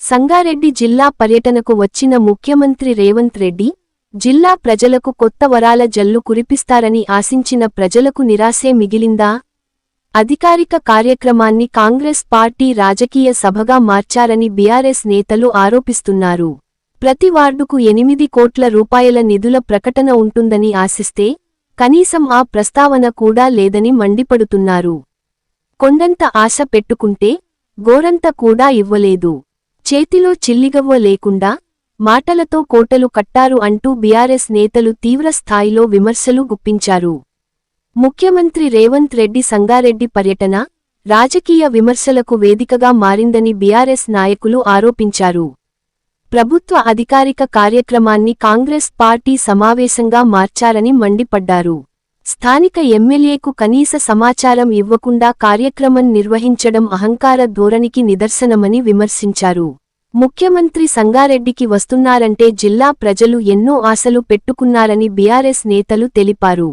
సంగారెడ్డి జిల్లా పర్యటనకు వచ్చిన ముఖ్యమంత్రి రేవంత్ రెడ్డి జిల్లా ప్రజలకు కొత్త వరాల జల్లు కురిపిస్తారని ఆశించిన ప్రజలకు నిరాశే మిగిలిందా? అధికారిక కార్యక్రమాన్ని కాంగ్రెస్ పార్టీ రాజకీయ సభగా మార్చారని బీఆర్ఎస్ నేతలు ఆరోపిస్తున్నారు. ప్రతి వార్డుకు 8 కోట్ల రూపాయల నిధుల ప్రకటన ఉంటుందని ఆశిస్తే కనీసం ఆ ప్రస్తావన కూడా లేదని మండిపడుతున్నారు. కొండంత ఆశ పెట్టుకుంటే గోరంత కూడా ఇవ్వలేదు. చేతిలో చిల్లిగవ్వ లేకుండా మాటలతో కోటలు కట్టారు అంటూ బీఆర్ఎస్ నేతలు తీవ్ర స్థాయిలో విమర్శలు గుప్పించారు. ముఖ్యమంత్రి రేవంత్ రెడ్డి సంగారెడ్డి పర్యటన రాజకీయ విమర్శలకు వేదికగా మారిందని బీఆర్ఎస్ నాయకులు ఆరోపించారు. ప్రభుత్వ అధికారిక కార్యక్రమాన్ని కాంగ్రెస్ పార్టీ సమావేశంగా మార్చారని మండిపడ్డారు. స్థానిక ఎమ్మెల్యేకు కనీస సమాచారం ఇవ్వకుండా కార్యక్రమం నిర్వహించడం అహంకార ధోరణికి నిదర్శనమని విమర్శించారు. ముఖ్యమంత్రి సంగారెడ్డికి వస్తున్నారంటే జిల్లా ప్రజలు ఎన్నో ఆశలు పెట్టుకున్నారని బీఆర్ఎస్ నేతలు తెలిపారు.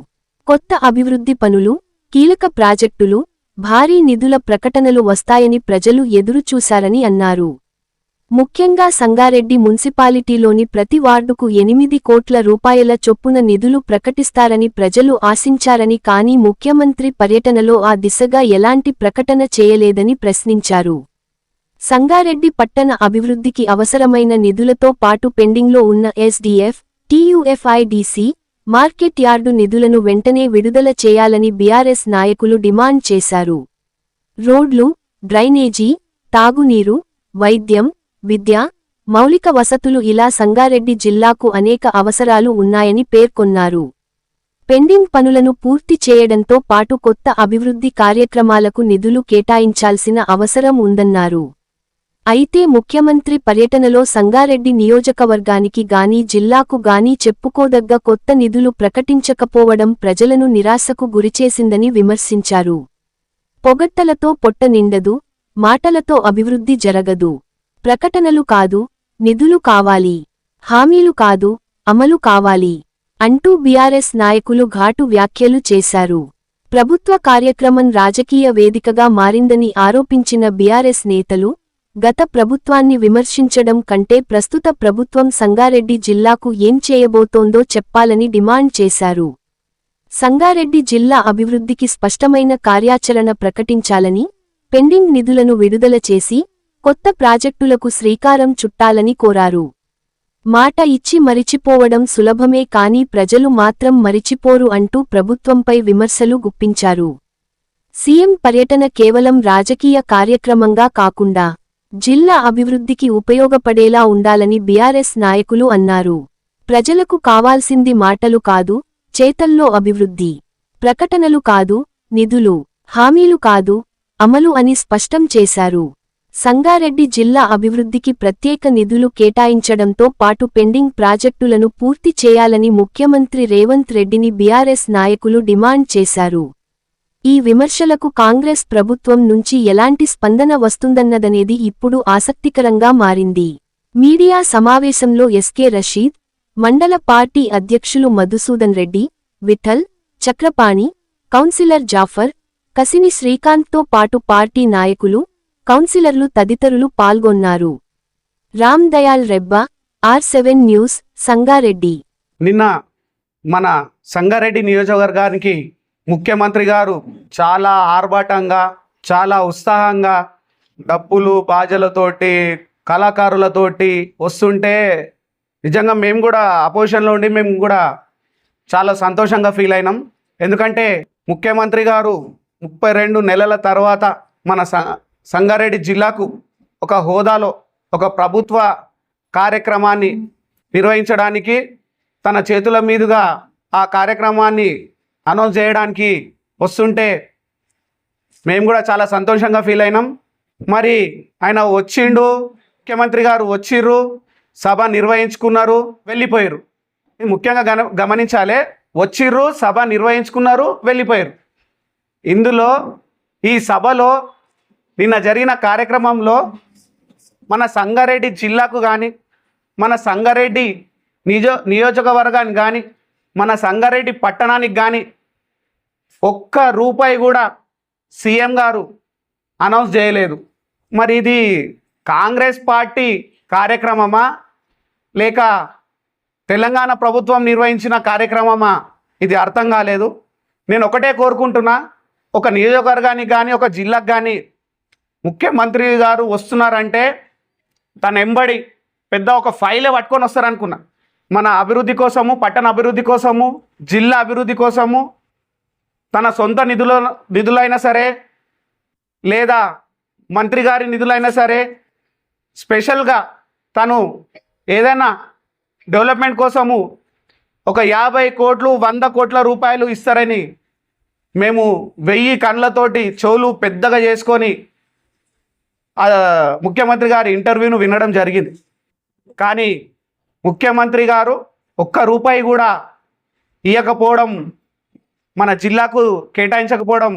కొత్త అభివృద్ధి పనులు, కీలక ప్రాజెక్టులు, భారీ నిధుల ప్రకటనలు వస్తాయని ప్రజలు ఎదురుచూశారని అన్నారు. ముఖ్యంగా సంగారెడ్డి మున్సిపాలిటీలోని ప్రతి వార్డుకు 8 కోట్ల రూపాయల చొప్పున నిధులు ప్రకటిస్తారని ప్రజలు ఆశించారని కానీ ముఖ్యమంత్రి పర్యటనలో ఆ దిశగా ఎలాంటి ప్రకటన చేయలేదని ప్రశ్నించారు. సంగారెడ్డి పట్టణ అభివృద్ధికి అవసరమైన నిధులతో పాటు పెండింగ్లో ఉన్న ఎస్డీఎఫ్, టీయూఎఫ్ఐడీసీ, మార్కెట్ యార్డు నిధులను వెంటనే విడుదల చేయాలని బీఆర్ఎస్ నాయకులు డిమాండ్ చేశారు. రోడ్లు, డ్రైనేజీ, తాగునీరు, వైద్యం, విద్య, మౌలిక వసతులు ఇలా సంగారెడ్డి జిల్లాకు అనేక అవసరాలు ఉన్నాయని పేర్కొన్నారు. పెండింగ్ పనులను పూర్తి చేయడంతో పాటు కొత్త అభివృద్ధి కార్యక్రమాలకు నిధులు కేటాయించాల్సిన అవసరం ఉందన్నారు. అయితే ముఖ్యమంత్రి పర్యటనలో సంగారెడ్డి నియోజకవర్గానికి గానీ జిల్లాకు గానీ చెప్పుకోదగ్గ కొత్త నిధులు ప్రకటించకపోవడం ప్రజలను నిరాశకు గురిచేసిందని విమర్శించారు. పొగడ్తలతో పొట్ట నిండదు, మాటలతో అభివృద్ధి జరగదు. ప్రకటనలు కాదు, నిధులు కావాలి. హామీలు కాదు, అమలు కావాలి అంటూ బీఆర్ఎస్ నాయకులు ఘాటు వ్యాఖ్యలు చేశారు. ప్రభుత్వ కార్యక్రమం రాజకీయ వేదికగా మారిందని ఆరోపించిన బీఆర్ఎస్ నేతలు గత ప్రభుత్వాన్ని విమర్శించడం కంటే ప్రస్తుత ప్రభుత్వం సంగారెడ్డి జిల్లాకు ఏం చేయబోతోందో చెప్పాలని డిమాండ్ చేశారు. సంగారెడ్డి జిల్లా అభివృద్ధికి స్పష్టమైన కార్యాచరణ ప్రకటించాలని, పెండింగ్ నిధులను విడుదల చేసి కొత్త ప్రాజెక్టులకు శ్రీకారం చుట్టాలని కోరారు. మాట ఇచ్చి మరిచిపోవడం సులభమే కానీ ప్రజలు మాత్రం మరిచిపోరు అంటూ ప్రభుత్వంపై విమర్శలు గుప్పించారు. సీఎం పర్యటన కేవలం రాజకీయ కార్యక్రమంగా కాకుండా జిల్లా అభివృద్ధికి ఉపయోగపడేలా ఉండాలని బీఆర్ఎస్ నాయకులు అన్నారు. ప్రజలకు కావాల్సింది మాటలు కాదు, చేతల్లో అభివృద్ధి. ప్రకటనలు కాదు, నిధులు, హామీలు కాదు, అమలు అని స్పష్టం చేశారు. సంగారెడ్డి జిల్లా అభివృద్ధికి ప్రత్యేక నిధులు కేటాయించడంతో పాటు పెండింగ్ ప్రాజెక్టులను పూర్తి చేయాలని ముఖ్యమంత్రి రేవంత్ రెడ్డిని బీఆర్ఎస్ నాయకులు డిమాండ్ చేశారు. ఈ విమర్శలకు కాంగ్రెస్ ప్రభుత్వం నుంచి ఎలాంటి స్పందన వస్తుందన్నదనేది ఇప్పుడు ఆసక్తికరంగా మారింది. మీడియా సమావేశంలో ఎస్కే రషీద్, మండల పార్టీ అధ్యక్షులు మధుసూదన్ రెడ్డి, విఠల్, చక్రపాణి, కౌన్సిలర్ జాఫర్, కసిని శ్రీకాంత్తో పాటు పార్టీ నాయకులు, కౌన్సిలర్లు తదితరులు పాల్గొన్నారు. Ram Dayal Rebba, R7 news, Sangareddy. నిన్న మన సంగారెడ్డి నియోజకవర్గానికి ముఖ్యమంత్రి గారు చాలా ఆర్భాటంగా, చాలా ఉత్సాహంగా డప్పులు బాజలతోటి, కళాకారులతోటి వస్తుంటే నిజంగా మేము కూడా అపోజిషన్లో ఉండి మేము కూడా చాలా సంతోషంగా ఫీల్ అయినాం. ఎందుకంటే ముఖ్యమంత్రి గారు 32 నెలల తర్వాత మన సంగారెడ్డి జిల్లాకు ఒక హోదాలో ఒక ప్రభుత్వ కార్యక్రమాన్ని నిర్వహించడానికి తన చేతుల మీదుగా ఆ కార్యక్రమాన్ని అనౌన్స్ చేయడానికి వస్తుంటే మేము కూడా చాలా సంతోషంగా ఫీల్ అయినాం. మరి ఆయన వచ్చిండు, ముఖ్యమంత్రి గారు వచ్చిర్రు, సభ నిర్వహించుకున్నారు, వెళ్ళిపోయారు. ముఖ్యంగా గమనించాలి, వచ్చిర్రు, సభ నిర్వహించుకున్నారు, వెళ్ళిపోయారు. ఇందులో ఈ సభలో నిన్న జరిగిన కార్యక్రమంలో మన సంగారెడ్డి జిల్లాకు కానీ, మన సంగారెడ్డి నియోజకవర్గానికి కానీ, మన సంగారెడ్డి పట్టణానికి కానీ ఒక్క రూపాయి కూడా సీఎం గారు అనౌన్స్ చేయలేదు. మరి ఇది కాంగ్రెస్ పార్టీ కార్యక్రమమా లేక తెలంగాణ ప్రభుత్వం నిర్వహించిన కార్యక్రమమా ఇది అర్థం కాలేదు. నేను ఒకటే కోరుకుంటున్నా, ఒక నియోజకవర్గానికి కానీ ఒక జిల్లాకు కానీ ముఖ్యమంత్రి గారు వస్తున్నారంటే తన ఎంబడి పెద్ద ఒక ఫైలే పట్టుకొని వస్తారనుకున్నా. మన అభివృద్ధి కోసము, పట్టణ అభివృద్ధి కోసము, జిల్లా అభివృద్ధి కోసము తన సొంత నిధులైనా సరే లేదా మంత్రి గారి నిధులైనా సరే స్పెషల్గా తను ఏదైనా డెవలప్మెంట్ కోసము ఒక 50 కోట్లు 100 కోట్ల రూపాయలు ఇస్తారని మేము 1000 కళ్ళతోటి చెవులు పెద్దగా చేసుకొని ముఖ్యమంత్రి గారి ఇంటర్వ్యూను వినడం జరిగింది. కానీ ముఖ్యమంత్రి గారు ఒక్క రూపాయి కూడా ఇవ్వకపోవడం, మన జిల్లాకు కేటాయించకపోవడం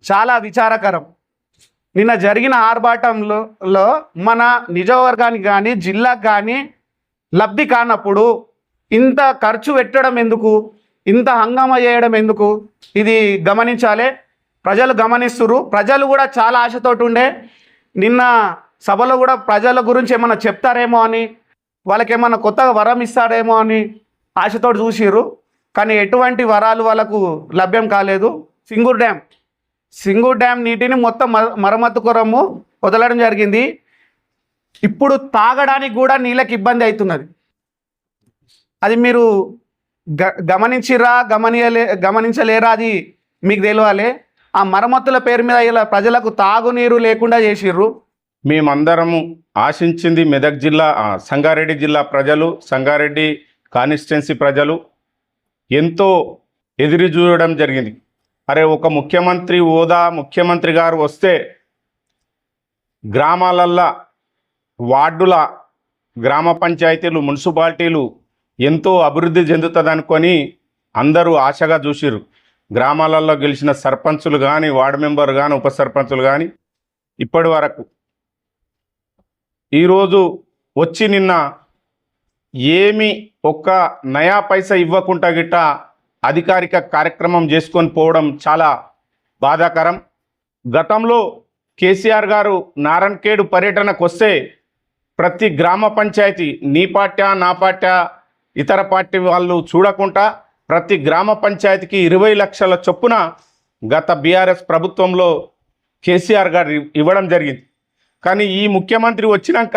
చాలా విచారకరం. నిన్న జరిగిన ఆర్భాటంలో మన నియోజకవర్గానికి కానీ జిల్లాకు కానీ లబ్ధి కానప్పుడు ఇంత ఖర్చు పెట్టడం ఎందుకు, ఇంత హంగామా చేయడం ఎందుకు, ఇది గమనించాలి. ప్రజలు గమనిస్తున్నారు. ప్రజలు కూడా చాలా ఆశతోటి ఉండే నిన్న సభలో కూడా ప్రజల గురించి ఏమన్నా చెప్తారేమో అని, వాళ్ళకి ఏమన్నా కొత్తగా వరం ఇస్తారేమో అని ఆశతోటి చూసిర్రు. కానీ ఎటువంటి వరాలు వాళ్ళకు లభ్యం కాలేదు. సింగూర్ డ్యామ్ నీటిని మొత్తం మరమ్మతు కొరము వదలడం జరిగింది. ఇప్పుడు తాగడానికి కూడా నీళ్ళకి ఇబ్బంది అవుతున్నది. అది మీరు గమనించలేరా? అది మీకు తెలియాలి. ఆ మరమ్మతుల పేరు మీద ఇలా ప్రజలకు తాగునీరు లేకుండా చేసిర్రు. మేమందరము ఆశించింది మెదక్ జిల్లా, సంగారెడ్డి జిల్లా ప్రజలు, సంగారెడ్డి కాన్స్టిట్యున్సీ ప్రజలు ఎంతో ఎదురు చూడడం జరిగింది. అరే, ఒక ముఖ్యమంత్రి గారు వస్తే గ్రామాలల్లో వార్డుల గ్రామ పంచాయతీలు, మున్సిపాలిటీలు ఎంతో అభివృద్ధి చెందుతుంది అనుకొని అందరూ ఆశగా చూసిర్రు. గ్రామాలలో గెలిచిన సర్పంచులు కానీ, వార్డు మెంబర్ కానీ, ఉప సర్పంచులు కానీ ఇప్పటి వరకు ఈరోజు వచ్చి నిన్న ఏమి ఒక్క నయా పైసా ఇవ్వకుండా గిట్ట అధికారిక కార్యక్రమం చేసుకొని పోవడం చాలా బాధాకరం. గతంలో కేసీఆర్ గారు నారాయణఖేడ్ పర్యటనకు వస్తే ప్రతి గ్రామ పంచాయతీ నీ పార్టీ నా పార్టీ ఇతర పార్టీ వాళ్ళు చూడకుండా ప్రతి గ్రామ పంచాయతీకి 20 లక్షల చొప్పున గత బీఆర్ఎస్ ప్రభుత్వంలో కేసీఆర్ గారు ఇవ్వడం జరిగింది. కానీ ఈ ముఖ్యమంత్రి వచ్చినాక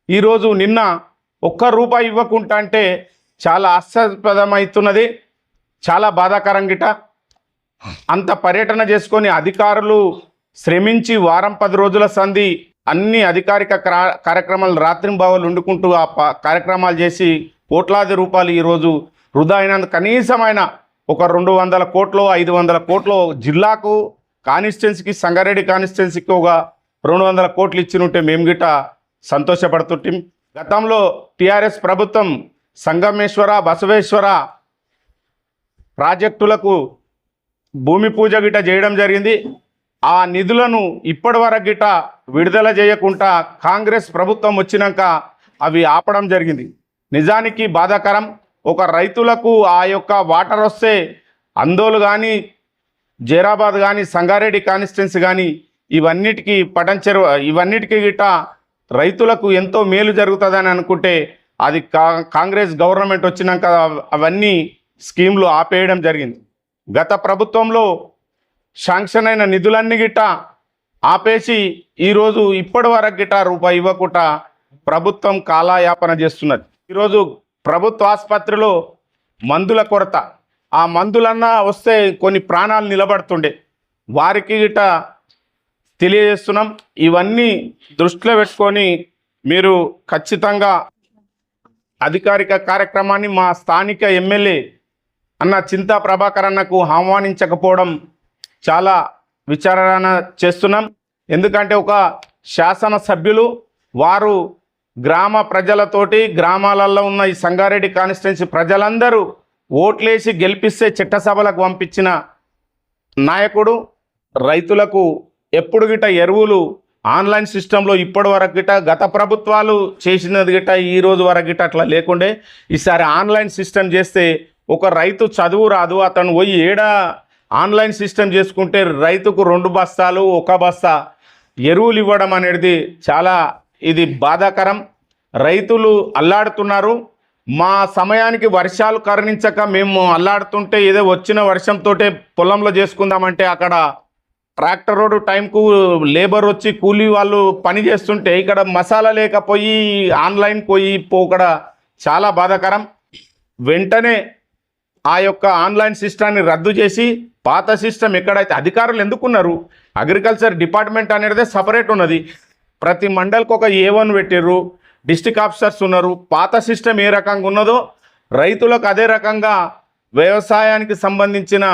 ఈరోజు నిన్న ఒక్క రూపాయి ఇవ్వకుండా అంటే చాలా హాస్యాస్పదమవుతున్నది, చాలా బాధాకరం గిట. అంత పర్యటన చేసుకొని అధికారులు శ్రమించి వారం 10 రోజుల సంధి అన్ని అధికారిక కార్యక్రమాలు రాత్రింబవళ్ళు వండుకుంటూ ఆ కార్యక్రమాలు చేసి కోట్లాది రూపాయలు ఈరోజు వృధా అయినందు. కనీసమైన ఒక 200 కోట్లు 500 కోట్లు జిల్లాకు కాన్స్టిట్యున్సీకి, సంగారెడ్డి కాన్స్టిట్యున్సీకి ఒక 200 కోట్లు ఇచ్చినుంటే మేము గిట్ట సంతోషపడుతుంటాం. గతంలో టీఆర్ఎస్ ప్రభుత్వం సంగమేశ్వర, బసవేశ్వర ప్రాజెక్టులకు భూమి పూజ గిట్ట చేయడం జరిగింది. ఆ నిధులను ఇప్పటి వరకు గిట్ట విడుదల చేయకుండా కాంగ్రెస్ ప్రభుత్వం వచ్చినాక అవి ఆపడం జరిగింది. నిజానికి బాధాకరం. ఒక రైతులకు ఆ యొక్క వాటర్ వస్తే అందోలు కానీ, జైరాబాద్ కానీ, సంగారెడ్డి కాన్స్టిట్యున్సీ కానీ ఇవన్నిటికీ పటంచెరు ఇవన్నిటికీ గిట్ట రైతులకు ఎంతో మేలు జరుగుతుందని అనుకుంటే అది కాంగ్రెస్ గవర్నమెంట్ వచ్చినాక అవన్నీ స్కీమ్లు ఆపేయడం జరిగింది. గత ప్రభుత్వంలో శాంక్షన్ అయిన నిధులన్నీ గిట్ట ఆపేసి ఈరోజు ఇప్పటి వరకు గిట్ట రూపాయి ఇవ్వకుండా ప్రభుత్వం కాలయాపన చేస్తున్నది. ఈరోజు ప్రభుత్వ ఆసుపత్రిలో మందుల కొరత, ఆ మందులన్నా వస్తే కొన్ని ప్రాణాలు నిలబడుతుండే, వారికి గిట్ట తెలియజేస్తున్నాం. ఇవన్నీ దృష్టిలో పెట్టుకొని మీరు ఖచ్చితంగా అధికారిక కార్యక్రమాన్ని మా స్థానిక ఎమ్మెల్యే అన్న చింతా ప్రభాకర్ అన్నకు ఆహ్వానించకపోవడం చాలా విచారణ చేస్తున్నాం. ఎందుకంటే ఒక శాసనసభ్యులు వారు గ్రామ ప్రజలతోటి, గ్రామాలలో ఉన్న ఈ సంగారెడ్డి కాన్స్టిట్యున్సీ ప్రజలందరూ ఓట్లేసి గెలిపిస్తే చట్టసభలకు పంపించిన నాయకుడు. రైతులకు ఎప్పుడు గిట్ట ఎరువులు ఆన్లైన్ సిస్టంలో ఇప్పటి వరకు గిట్ట గత ప్రభుత్వాలు చేసినది గిట్ట ఈ రోజు వరకు గిట్ట అట్లా లేకుండే ఈసారి ఆన్లైన్ సిస్టమ్ చేస్తే ఒక రైతు చదువు రాదు, అతను పోయి ఆన్లైన్ సిస్టమ్ చేసుకుంటే రైతుకు 2 బస్తాలు 1 బస్తా ఎరువులు ఇవ్వడం అనేది చాలా ఇది బాధాకరం. రైతులు అల్లాడుతున్నారు. మా సమయానికి వర్షాలు కరుణించక మేము అల్లాడుతుంటే ఏదో వచ్చిన వర్షంతో పొలంలో చేసుకుందామంటే అక్కడ ట్రాక్టర్ రోడ్డు టైంకు లేబర్ వచ్చి కూలీ వాళ్ళు పని చేస్తుంటే ఇక్కడ మసాలా లేకపోయి ఆన్లైన్ పోయి పోకడ చాలా బాధాకరం. వెంటనే ఆ యొక్క ఆన్లైన్ సిస్టాన్ని రద్దు చేసి పాత సిస్టమ్ ఎక్కడైతే అధికారులు ఎందుకున్నారు, అగ్రికల్చర్ డిపార్ట్మెంట్ అనేది సపరేట్ ఉన్నది. ప్రతి మండల్కి ఒక A1 పెట్టిర్రు, డిస్ట్రిక్ట్ ఆఫీసర్స్ ఉన్నారు. పాత సిస్టమ్ ఏ రకంగా ఉన్నదో రైతులకు అదే రకంగా వ్యవసాయానికి సంబంధించిన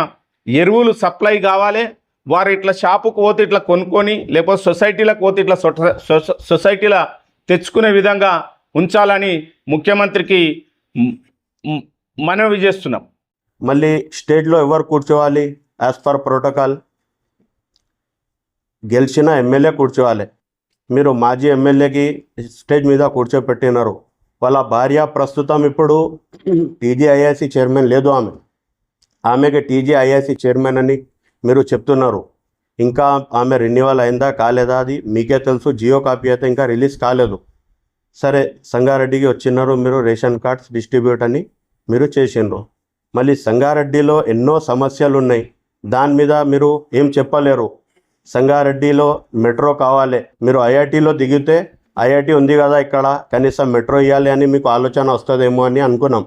ఎరువులు సప్లై కావాలి. వారు ఇట్లా షాపుకు పోతే ఇట్లా కొనుక్కొని, లేకపోతే సొసైటీలకు పోతే ఇట్లా సొసైటీలో తెచ్చుకునే విధంగా ఉంచాలని ముఖ్యమంత్రికి మనవి చేస్తున్నాం. మళ్ళీ స్టేట్లో ఎవరు కూర్చోవాలి? యాజ్ పర్ ప్రోటోకాల్ గెలిచిన ఎమ్మెల్యే కూర్చోవాలి. మీరు మాజీ ఎమ్మెల్యేకి స్టేజ్ మీద కూర్చోపెట్టినారు. వాళ్ళ భార్య ప్రస్తుతం ఇప్పుడు టీజీఐఐసి చైర్మన్ లేదు, ఆమెకి టీజీఐఐసి చైర్మన్ అని మీరు చెప్తున్నారు. ఇంకా ఆమె రెన్యువల్ అయిందా కాలేదా అది మీకే తెలుసు. జియో కాపీ అయితే ఇంకా రిలీజ్ కాలేదు. సరే, సంగారెడ్డికి వచ్చినారు, మీరు రేషన్ కార్డ్స్ డిస్ట్రిబ్యూట్ అని మీరు చేసిండ్రు. మళ్ళీ సంగారెడ్డిలో ఎన్నో సమస్యలు ఉన్నాయి, దాని మీద మీరు ఏం చెప్పలేరు. సంగారెడ్డిలో మెట్రో కావాలి, మీరు ఐఐటీలో దిగితే ఐఐటీ ఉంది కదా ఇక్కడ, కనీసం మెట్రో ఇవ్వాలి అని మీకు ఆలోచన వస్తుందేమో అని అనుకున్నాం.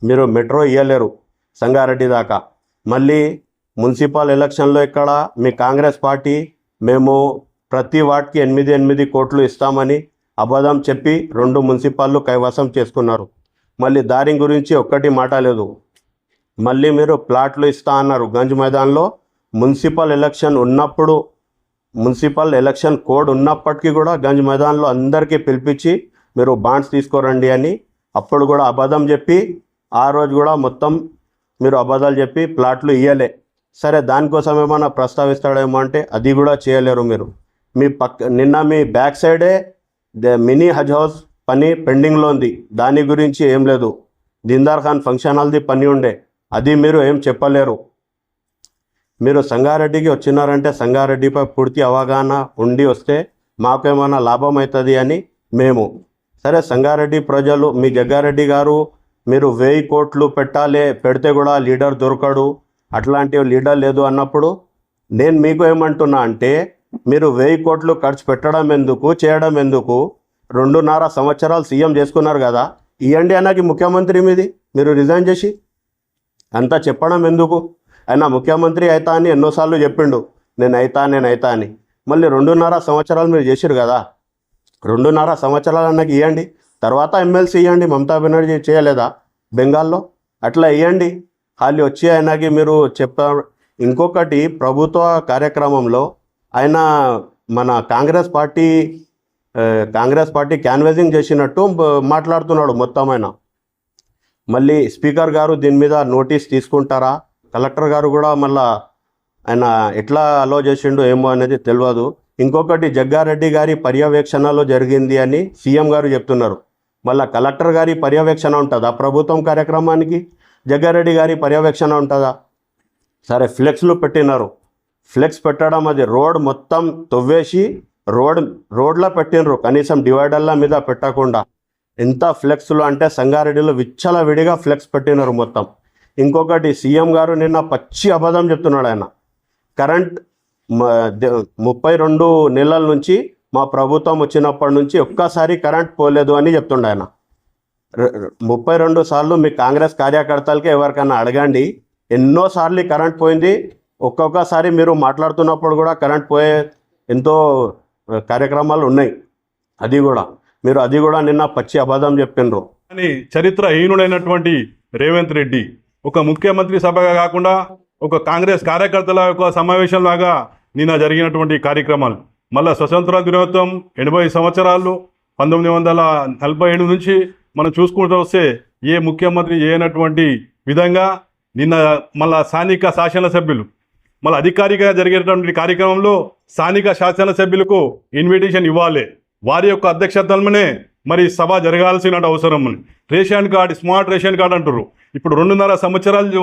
మీరు మెట్రో ఇవ్వలేరు సంగారెడ్డి దాకా. మళ్ళీ మున్సిపల్ ఎలక్షన్లో ఇక్కడ మీ కాంగ్రెస్ పార్టీ మేము ప్రతి వార్డ్కి 8 కోట్లు ఇస్తామని అబద్ధం చెప్పి 2 మున్సిపాల్లో కైవసం చేసుకున్నారు. మళ్ళీ దారి గురించి ఒక్కటి మాట లేదు. మళ్ళీ మీరు ప్లాట్లు ఇస్తా అన్నారు గంజ్ మైదాన్లో. మున్సిపల్ ఎలక్షన్ కోడ్ ఉన్నప్పటికీ కూడా గంజ్ మైదాన్లో అందరికీ పిలిపించి మీరు బాండ్స్ తీసుకోరండి అని అప్పుడు కూడా అబద్ధం చెప్పి, ఆ రోజు కూడా మొత్తం మీరు అబద్ధాలు చెప్పి ప్లాట్లు ఇవ్వలే. సరే, దానికోసం ఏమైనా ప్రస్తావిస్తాడేమో అంటే అది కూడా చేయలేరు మీరు. నిన్న మీ బ్యాక్ సైడే మినీ హజ్ హౌస్ పని పెండింగ్లో ఉంది, దాని గురించి ఏం లేదు. దీందార్ ఖాన్ ఫంక్షన్ హాల్ది పని ఉండే, అది మీరు ఏం చెప్పలేరు. మీరు సంగారెడ్డికి వచ్చినారంటే సంగారెడ్డిపై పూర్తి అవగాహన ఉండి వస్తే మాకేమైనా లాభం అవుతుంది అని మేము. సరే, సంగారెడ్డి ప్రజలు మీ జగ్గారెడ్డి గారు మీరు 1000 కోట్లు పెడితే కూడా లీడర్ దొరకడు, అట్లాంటి లీడర్ లేదు అన్నప్పుడు నేను మీకు ఏమంటున్నా అంటే మీరు 1000 కోట్లు ఖర్చు పెట్టడం ఎందుకు, చేయడం ఎందుకు? 2.5 సంవత్సరాలు సీఎం చేసుకున్నారు కదా, ఇవ్వండి అన్నకి ముఖ్యమంత్రి మీది మీరు రిజైన్ చేసి అంతా చెప్పడం ఎందుకు? ఆయన ముఖ్యమంత్రి అవుతా అని ఎన్నోసార్లు చెప్పిండు, నేను అవుతా అని. మళ్ళీ 2.5 సంవత్సరాలు మీరు చేసిరు కదా, 2.5 సంవత్సరాలు అన్నకి ఇవ్వండి. తర్వాత ఎమ్మెల్సీ ఇవ్వండి, మమతా బెనర్జీ చేయలేదా బెంగాల్లో? అట్లా ఇవ్వండి. ఖాళీ వచ్చి ఆయనకి మీరు చెప్పారు. ఇంకొకటి, ప్రభుత్వ కార్యక్రమంలో ఆయన మన కాంగ్రెస్ పార్టీ క్యాన్వేజింగ్ చేసినట్టు మాట్లాడుతున్నాడు మొత్తం ఆయన. మళ్ళీ స్పీకర్ గారు దీని మీద నోటీస్ తీసుకుంటారా? కలెక్టర్ గారు కూడా మళ్ళా ఆయన ఎట్లా అలో చేసిండు ఏమో అనేది తెలియదు. ఇంకొకటి, జగ్గారెడ్డి గారి పర్యవేక్షణలో జరిగింది అని సీఎం గారు చెప్తున్నారు. మళ్ళీ కలెక్టర్ గారి పర్యవేక్షణ ఉంటుందా ప్రభుత్వం కార్యక్రమానికి? జగ్గారెడ్డి గారి పర్యవేక్షణ ఉంటుందా? సరే, ఫ్లెక్స్లు పెట్టినారు. ఫ్లెక్స్ పెట్టడం అది రోడ్ మొత్తం తవ్వేసి రోడ్లో పెట్టినరు, కనీసం డివైడర్ల మీద పెట్టకుండా. ఎంత ఫ్లెక్స్లు అంటే సంగారెడ్డిలో విచ్చల విడిగా ఫ్లెక్స్ పెట్టినారు మొత్తం. ఇంకొకటి, సీఎం గారు నిన్న పచ్చి అబద్ధం చెప్తున్నాడు. ఆయన కరెంట్ 32 నెలల నుంచి మా ప్రభుత్వం వచ్చినప్పటి నుంచి ఒక్కసారి కరెంట్ పోలేదు అని చెప్తుండే ఆయన. 32 సార్లు మీ కాంగ్రెస్ కార్యకర్తలకి ఎవరికైనా అడగండి, ఎన్నోసార్లు కరెంట్ పోయింది. ఒక్కొక్కసారి మీరు మాట్లాడుతున్నప్పుడు కూడా కరెంట్ పోయే ఎంతో కార్యక్రమాలు ఉన్నాయి. అది కూడా నిన్న పచ్చి అబద్ధం చెప్పినరు. అని చరిత్రహీనుడైనటువంటి రేవంత్ రెడ్డి ఒక ముఖ్యమంత్రి సభగా కాకుండా ఒక కాంగ్రెస్ కార్యకర్తల యొక్క సమావేశంలాగా నిన్న జరిగినటువంటి కార్యక్రమాలు. మళ్ళీ స్వతంత్ర దినోత్సవం 80 సంవత్సరాలు 1947 నుంచి మనం చూసుకుంటూ వస్తే ఏ ముఖ్యమంత్రి చేయనటువంటి విధంగా నిన్న మళ్ళా స్థానిక శాసనసభ్యులు మళ్ళీ అధికారికంగా జరిగేటటువంటి కార్యక్రమంలో స్థానిక శాసనసభ్యులకు ఇన్విటేషన్ ఇవ్వాలి. వారి యొక్క అధ్యక్షతలోనే మరి సభ జరగాల్సిన అవసరం. Ration card, smart ration card అంటారు. ఇప్పుడు 2.5 సంవత్సరాలు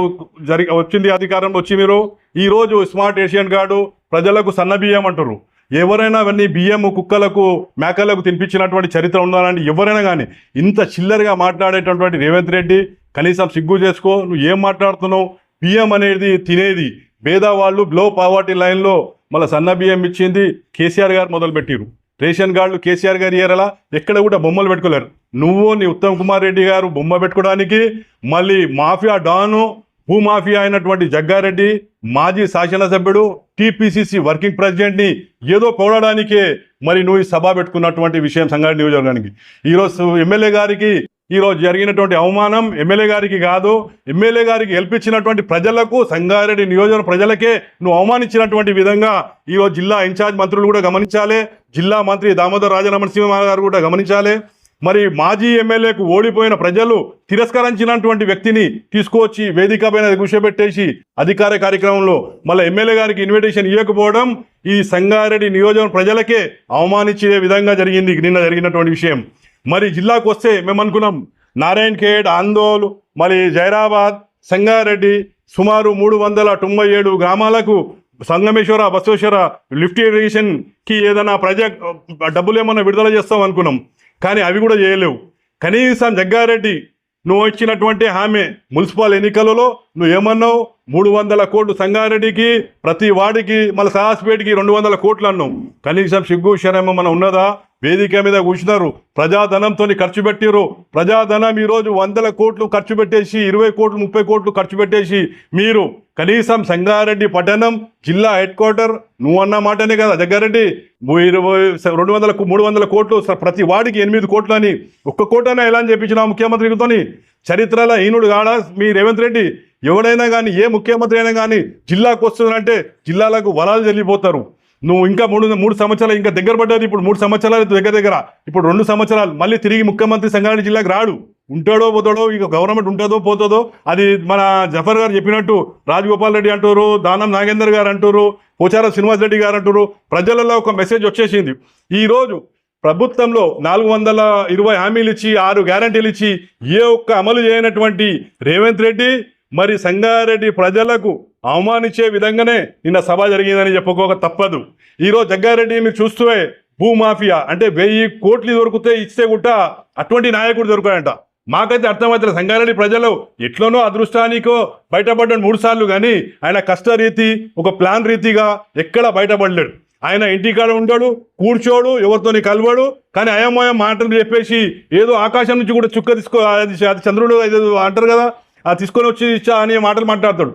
వచ్చింది అధికారంలో వచ్చి మీరు ఈరోజు స్మార్ట్ రేషన్ కార్డు, ప్రజలకు సన్నబియ్యం అంటారు. ఎవరైనా అవన్నీ బియ్యం కుక్కలకు మేకలకు తినిపించినటువంటి చరిత్ర ఉండాలంటే ఎవరైనా కానీ ఇంత చిల్లరగా మాట్లాడేటటువంటి రేవంత్ రెడ్డి కనీసం సిగ్గు చేసుకో. నువ్వు ఏం మాట్లాడుతున్నావు? బియ్యం అనేది తినేది పేదవాళ్ళు లో పావర్టీ లైన్లో మళ్ళీ సన్న బియ్యం ఇచ్చింది కేసీఆర్ గారు మొదలుపెట్టిరు. రేషన్ కార్డులు కేసీఆర్ గారు ఇయ్యారలా ఎక్కడ కూడా బొమ్మలు పెట్టుకోలేరు. నువ్వు నీ ఉత్తమ్ కుమార్ రెడ్డి గారు బొమ్మ పెట్టుకోవడానికి మళ్ళీ మాఫియా డాను భూమాఫియా అయినటువంటి జగ్గారెడ్డి మాజీ శాసనసభ్యుడు టీపీసీసీ వర్కింగ్ ప్రెసిడెంట్ని ఏదో పోవడానికే మరి నువ్వు ఈ సభ పెట్టుకున్నటువంటి విషయం సంగారెడ్డి నియోజకవర్గానికి. ఈరోజు ఎమ్మెల్యే గారికి ఈరోజు జరిగినటువంటి అవమానం ఎమ్మెల్యే గారికి కాదు, ఎమ్మెల్యే గారికి గెలిపించినటువంటి ప్రజలకు సంగారెడ్డి నియోజకవర్గ ప్రజలకే నువ్వు అవమానించినటువంటి విధంగా ఈరోజు జిల్లా ఇన్ఛార్జ్ మంత్రులు కూడా గమనించాలి, జిల్లా మంత్రి దామోదర్ రాజనరసింహ గారు కూడా గమనించాలి. మరి మాజీ ఎమ్మెల్యేకు ఓడిపోయిన ప్రజలు తిరస్కరించినటువంటి వ్యక్తిని తీసుకొచ్చి వేదిక పైన కూర్చోబెట్టేసి అధికార కార్యక్రమంలో మళ్ళీ ఎమ్మెల్యే గారికి ఇన్విటేషన్ ఇవ్వకపోవడం ఈ సంగారెడ్డి నియోజకవర్గ ప్రజలకే అవమానించే విధంగా జరిగింది నిన్న జరిగినటువంటి విషయం. మరి జిల్లాకు వస్తే మేము అనుకున్నాం నారాయణ్ ఖేడ్, ఆందోళ్, మరి జైరాబాద్, సంగారెడ్డి సుమారు 397 గ్రామాలకు సంగమేశ్వర బసవేశ్వర లిఫ్ట్ ఇరిగేషన్కి ఏదైనా డబ్బులు ఏమన్నా విడుదల చేస్తాం అనుకున్నాం, కానీ అవి కూడా చేయలేవు. కనీసం జగ్గారెడ్డి నువ్వు ఇచ్చినటువంటి హామీ మున్సిపల్ ఎన్నికలలో నువ్వు ఏమన్నావు? 300 కోట్లు సంగారెడ్డికి, ప్రతి వార్డుకి, మళ్ళీ సాహస్పేటకి 200 కోట్లు అన్నావు. కనీసం సిగ్గు శరమ మన ఉన్నదా? వేదిక మీద కూర్చున్నారు, ప్రజాధనంతో ఖర్చు పెట్టిరు. ప్రజాధనం ఈరోజు 100 కోట్లు ఖర్చు పెట్టేసి 20 కోట్లు 30 కోట్లు ఖర్చు పెట్టేసి మీరు కనీసం సంగారెడ్డి పట్టణం జిల్లా హెడ్ క్వార్టర్ నువ్వు అన్న మాటనే కదా జగ్గారెడ్డి 300 కోట్లు ప్రతి వాడికి 8 కోట్లు అని 1 కోటైనా ఎలా అని చెప్పించిన ముఖ్యమంత్రితోని చరిత్రలో ఈనుడు కాడా మీ రేవంత్ రెడ్డి? ఎవడైనా కానీ ఏ ముఖ్యమంత్రి అయినా కానీ జిల్లాకు వస్తుందంటే జిల్లాలకు వరాలు చెల్లిపోతారు. నువ్వు ఇంకా మూడు సంవత్సరాలు ఇంకా దగ్గర పడ్డది. ఇప్పుడు 3 సంవత్సరాలు దగ్గర ఇప్పుడు 2 సంవత్సరాలు మళ్ళీ తిరిగి ముఖ్యమంత్రి సంగారెడ్డి జిల్లాకు రాడు. ఉంటాడో పోతాడో, ఇక గవర్నమెంట్ ఉంటుందో పోతుందో, అది మన జఫర్ గారు చెప్పినట్టు రాజగోపాల్ రెడ్డి అంటారు, దానం నాగేందర్ గారు అంటారు, పోచారం శ్రీనివాస్ రెడ్డి గారు అంటారు. ప్రజలలో ఒక మెసేజ్ వచ్చేసింది. ఈరోజు ప్రభుత్వంలో 420 హామీలు ఇచ్చి 6 గ్యారంటీలు ఇచ్చి ఏ ఒక్క అమలు చేయనటువంటి రేవంత్ రెడ్డి మరి సంగారెడ్డి ప్రజలకు అవమానించే విధంగానే నిన్న సభ జరిగిందని చెప్పుకోక తప్పదు. ఈరోజు జగ్గారెడ్డి మీరు చూస్తే భూమాఫియా అంటే 1000 కోట్లు దొరికితే ఇస్తే కూడా అటువంటి నాయకుడు దొరకాడంట. మాకైతే అర్థమవుతుంది సంగారెడ్డి ప్రజలు ఎట్లనో అదృష్టానికో బయటపడ్డాడు 3 సార్లు, కానీ ఆయన కష్టరీతి ఒక ప్లాన్ రీతిగా ఎక్కడ బయటపడలేడు. ఆయన ఇంటికాడ ఉంటాడు, కూర్చోడు, ఎవరితోని కలవడు, కానీ అయమయం మాటలు చెప్పేసి ఏదో ఆకాశం నుంచి కూడా చుక్క అది చంద్రుడు అంటారు కదా, అది తీసుకొని వచ్చి ఇచ్చా అనే మాటలు మాట్లాడతాడు.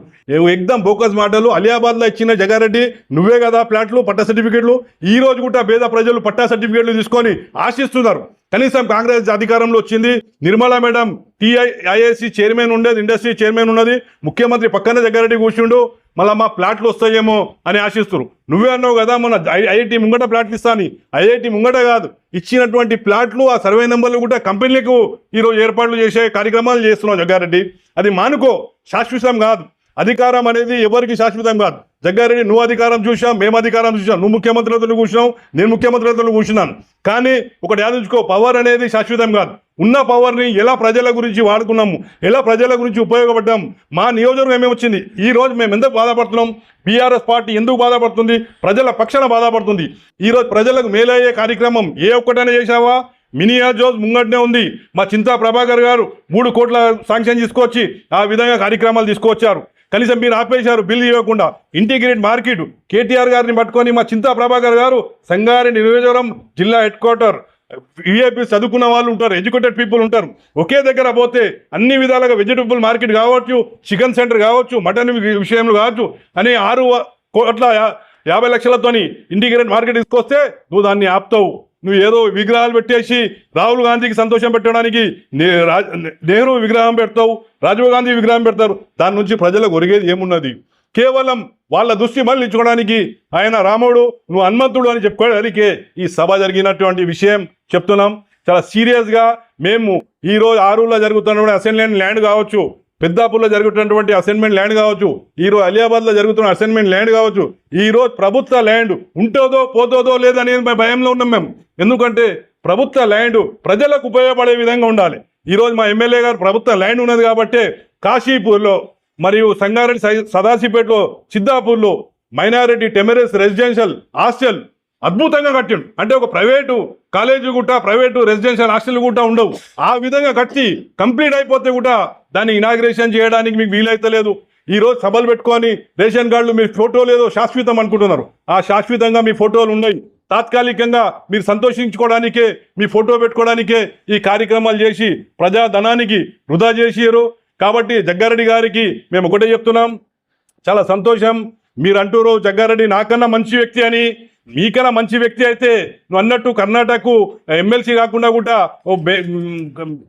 ఎగ్దమ్ బోకస్ మాటలు. అలియాబాద్లో ఇచ్చిన జగ్గారెడ్డి నువ్వే కదా ప్లాట్లు పట్టా సర్టిఫికెట్లు. ఈ రోజు కూడా పేద ప్రజలు పట్టా సర్టిఫికెట్లు తీసుకొని ఆశిస్తున్నారు. కనీసం కాంగ్రెస్ అధికారంలో వచ్చింది, నిర్మలా మేడం టీఐఐఏసీ చైర్మన్ ఉండేది, ఇండస్ట్రీ చైర్మన్ ఉన్నది, ముఖ్యమంత్రి పక్కనే జగ్గారెడ్డి కూర్చుండు, మళ్ళీ మా ప్లాట్లు వస్తాయేమో అని ఆశిస్తున్నారు. నువ్వే అన్నావు కదా మొన్న ఐఐటి ముంగట ప్లాట్లు ఇస్తాను. ఐఐటి ముంగట కాదు, ఇచ్చినటువంటి ప్లాట్లు ఆ సర్వే నెంబర్లు కూడా కంపెనీలకు ఈరోజు ఏర్పాట్లు చేసే కార్యక్రమాలు చేస్తున్నావు జగ్గారెడ్డి. అది మానుకో, శాశ్వతం కాదు. అధికారం అనేది ఎవరికి శాశ్వతం కాదు. జగ్గారెడ్డి నువ్వు అధికారం చూసాం, మేము అధికారం చూసాం, నువ్వు ముఖ్యమంత్రులతో కూర్చున్నావు, నేను ముఖ్యమంత్రులతో కూర్చున్నాను. కానీ ఒకటి ఆలోచించుకో, పవర్ అనేది శాశ్వతం కాదు. ఉన్న పవర్ని ఎలా ప్రజల గురించి వాడుకున్నాము, ఎలా ప్రజల గురించి ఉపయోగపడ్డాం. మా నియోజకవర్గం ఏమొచ్చింది, ఈ రోజు మేము ఎందుకు బాధపడుతున్నాం, బీఆర్ఎస్ పార్టీ ఎందుకు బాధపడుతుంది, ప్రజల పక్షాన బాధపడుతుంది. ఈరోజు ప్రజలకు మేలయ్యే కార్యక్రమం ఏ ఒక్కటైనా చేశావా? మినియాజోస్ ముంగట్నే ఉంది. మా చింతా ప్రభాకర్ గారు 3 కోట్ల శాంక్షన్ తీసుకొచ్చి ఆ విధంగా కార్యక్రమాలు తీసుకొచ్చారు. కనీసం మీరు ఆపేశారు బిల్లు ఇవ్వకుండా. ఇంటిగ్రేటెడ్ మార్కెట్ కేటీఆర్ గారిని పట్టుకొని మా చింతా ప్రభాకర్ గారు సంగారెడ్డి నియోజకవర్గం జిల్లా హెడ్ క్వార్టర్ విఐపి చదువుకున్న వాళ్ళు ఉంటారు, ఎడ్యుకేటెడ్ పీపుల్ ఉంటారు. ఒకే దగ్గర పోతే అన్ని విధాలుగా వెజిటబుల్ మార్కెట్ కావచ్చు, చికెన్ సెంటర్ కావచ్చు, మటన్ విషయంలో కావచ్చు అని 6,50 లక్షలతోని ఇంటిగ్రేటెడ్ మార్కెట్ తీసుకొస్తే నువ్వు దాన్ని ఆపుతావు. నువ్వు ఏదో విగ్రహాలు పెట్టేసి రాహుల్ గాంధీకి సంతోషం పెట్టడానికి నెహ్రూ విగ్రహం పెడతావు, రాజీవ్ గాంధీ విగ్రహం పెడతారు. దాని నుంచి ప్రజలకు ఒరిగేది ఏమున్నది? కేవలం వాళ్ళ దృష్టి మళ్ళించుకోవడానికి ఆయన రాముడు, నువ్వు హనుమంతుడు అని చెప్పుకోవడానికే ఈ సభ జరిగినటువంటి విషయం చెప్తున్నాం. చాలా సీరియస్గా మేము ఈరోజు ఆరూరులో జరుగుతున్నటువంటి అసైన్మెంట్ ల్యాండ్ కావచ్చు, పెద్దాపూర్లో జరుగుతున్నటువంటి అసైన్మెంట్ ల్యాండ్ కావచ్చు, ఈరోజు అలియాబాద్లో జరుగుతున్న అసైన్మెంట్ ల్యాండ్ కావచ్చు, ఈరోజు ప్రభుత్వ ల్యాండ్ ఉంటుందో పోతుందో లేదనే భయంలో ఉన్నాం మేము. ఎందుకంటే ప్రభుత్వ ల్యాండ్ ప్రజలకు ఉపయోగపడే విధంగా ఉండాలి. ఈరోజు మా ఎమ్మెల్యే గారు ప్రభుత్వ ల్యాండ్ ఉన్నది కాబట్టి కాశీపూర్లో మరియు సంగారెడ్డి సదాశివపేటలో సిద్ధాపూర్లో మైనారిటీ టెమరెస్ రెసిడెన్షియల్ హాస్టల్ అద్భుతంగా కట్టిండు. అంటే ఒక ప్రైవేటు కాలేజీ కూడా, ప్రైవేటు రెసిడెన్షియల్ హాస్టల్ కూడా ఉండవు. ఆ విధంగా కట్టి కంప్లీట్ అయిపోతే కూడా దాన్ని ఇనాగ్రేషన్ చేయడానికి మీకు వీలైతలేదు. ఈ రోజు సభలు పెట్టుకొని రేషన్ కార్డులు మీ ఫోటోలు ఏదో శాశ్వతం అనుకుంటున్నారు. ఆ శాశ్వతంగా మీ ఫోటోలు ఉన్నాయి. తాత్కాలికంగా మీరు సంతోషించుకోవడానికే, మీ ఫోటో పెట్టుకోవడానికే ఈ కార్యక్రమాలు చేసి ప్రజాధనానికి వృధా చేసారు. కాబట్టి జగ్గారెడ్డి గారికి మేము ఒకటే చెప్తున్నాం, చాలా సంతోషం. మీరు అంటారు జగ్గారెడ్డి నాకన్నా మంచి వ్యక్తి అని. మీకన్నా మంచి వ్యక్తి అయితే నువ్వు అన్నట్టు కర్ణాటకకు ఎమ్మెల్సీ కాకుండా కూడా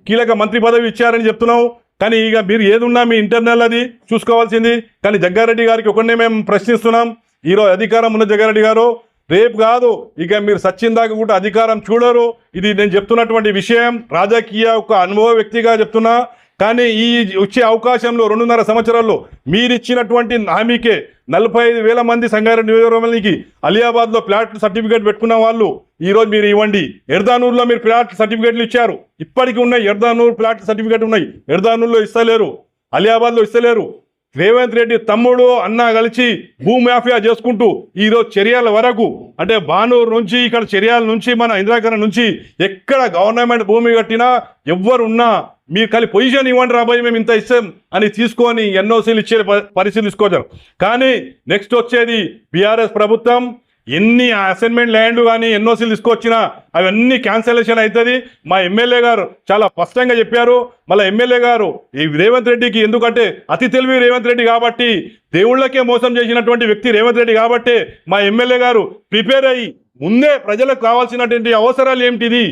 కీలక మంత్రి పదవి ఇచ్చారని చెప్తున్నావు. కానీ ఇక మీరు ఏదున్నా మీ ఇంటర్నల్ అది చూసుకోవాల్సింది. కానీ జగ్గారెడ్డి గారికి ఒకనే మేము ప్రశ్నిస్తున్నాం. ఈరోజు అధికారం ఉన్న జగ్గారెడ్డి గారు, రేపు కాదు ఇక మీరు సచ్చిందాకా కూడా అధికారం చూడరు. ఇది నేను చెప్తున్నటువంటి విషయం, రాజకీయ ఒక అనుభవ వ్యక్తిగా చెప్తున్నా. కానీ ఈ వచ్చే అవకాశంలో 2.5 సంవత్సరాల్లో మీరిచ్చినటువంటి హామీకే 45,000 మంది సంగారెడ్డి నియోజకవర్గానికి అలియాబాద్లో ప్లాట్ సర్టిఫికేట్ పెట్టుకున్న వాళ్ళు ఈరోజు మీరు ఇవ్వండి. ఎర్దానూరులో మీరు ప్లాట్ సర్టిఫికేట్లు ఇచ్చారు, ఇప్పటికీ ఉన్నాయి. ఎర్దానూరు ప్లాట్ సర్టిఫికేట్ ఉన్నాయి, ఎర్దానూరులో ఇస్తలేరు, అలియాబాద్లో ఇస్తలేరు. రేవంత్ రెడ్డి తమ్ముడు అన్న కలిసి భూమి మాఫియా చేసుకుంటూ ఈరోజు చర్యల వరకు, అంటే బానూరు నుంచి ఇక్కడ చర్యల నుంచి మన ఇందిరాకరణ నుంచి ఎక్కడ గవర్నమెంట్ భూమి కట్టినా ఎవ్వరున్నా మీరు కలిసి పొజిషన్ ఇవ్వండి రాబోయే మేము ఇంత ఇస్తాం అని తీసుకొని ఎన్ఓసీలు ఇచ్చే పరిస్థితి తీసుకోవచ్చు. కానీ నెక్స్ట్ వచ్చేది బీఆర్ఎస్ ప్రభుత్వం. ఎన్ని అసైన్మెంట్ ల్యాండ్లు కానీ ఎన్ఓసీలు తీసుకొచ్చినా అవన్నీ క్యాన్సలేషన్ అవుతుంది. మా ఎమ్మెల్యే గారు చాలా స్పష్టంగా చెప్పారు. మళ్ళీ ఎమ్మెల్యే గారు ఈ రేవంత్ రెడ్డికి, ఎందుకంటే అతి తెలివి రేవంత్ రెడ్డి కాబట్టి, దేవుళ్ళకే మోసం చేసినటువంటి వ్యక్తి రేవంత్ రెడ్డి కాబట్టి మా ఎమ్మెల్యే గారు ప్రిపేర్ అయ్యి ముందే ప్రజలకు కావాల్సినటువంటి అవసరాలు ఏమిటిది,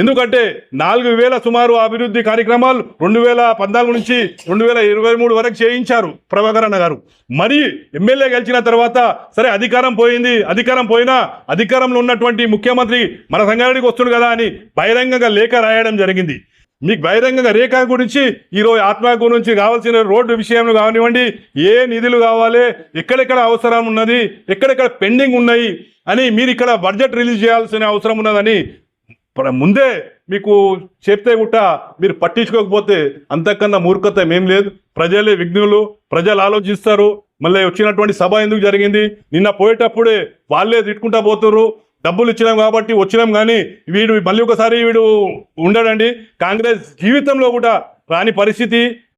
ఎందుకంటే 4,000 సుమారు అభివృద్ధి కార్యక్రమాలు 2014 నుంచి 2023 వరకు చేయించారు ప్రభాకర్ అన్న గారు. మరి ఎమ్మెల్యే గెలిచిన తర్వాత సరే అధికారం పోయింది, అధికారం పోయినా అధికారంలో ఉన్నటువంటి ముఖ్యమంత్రి మన సంగారెడ్డికి వస్తుంది కదా అని బహిరంగంగా లేఖ రాయడం జరిగింది. మీకు బహిరంగంగా రేఖ గురించి ఈరోజు ఆత్మ గురించి కావాల్సిన రోడ్డు విషయంలో కానివ్వండి, ఏ నిధులు కావాలి, ఎక్కడెక్కడ అవసరం ఉన్నది, ఎక్కడెక్కడ పెండింగ్ ఉన్నాయి అని మీరు ఇక్కడ బడ్జెట్ రిలీజ్ చేయాల్సిన అవసరం ఉన్నదని ముందే మీకు చెప్తే కూడా మీరు పట్టించుకోకపోతే అంతకన్నా మూర్ఖత ఏం లేదు. ప్రజలే విఘ్నులు, ప్రజలు ఆలోచిస్తారు. మళ్ళీ వచ్చినటువంటి సభ ఎందుకు జరిగింది, నిన్న పోయేటప్పుడే వాళ్ళే తిట్టుకుంటా పోతున్నారు. డబ్బులు ఇచ్చినాం కాబట్టి వచ్చినాం, కానీ వీడు మళ్ళీ ఒకసారి వీడు ఉండడండి. కాంగ్రెస్ జీవితంలో కూడా రాని పరిస్థితి.